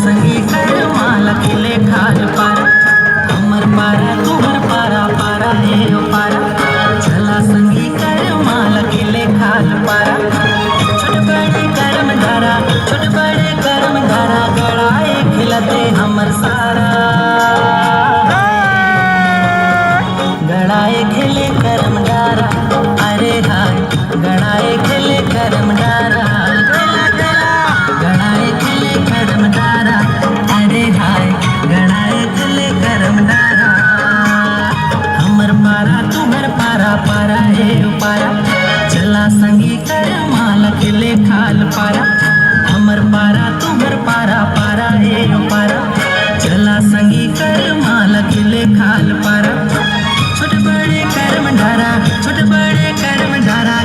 संगी कर माला खिले खाल पारा हमर पारा तुहर पारा पारा हे ओ पारा चला संगी कर माला खिले खाल पारा छोट बड़े कर्म धारा छोट बड़े कर्म धारा गड़ाए खिलते हमर सारा गड़ाए खिले कर्म धारा अरे हाय गड़ाए खिले कर्म धारा पारा हे पारा चला संगी कर माला खिले खाल पारा हमर पारा तुहर पारा पारा हे पारा चला संगी कर माला खिले खाल पारा छोट बड़े कर्म धारा छोट बड़े कर्म धारा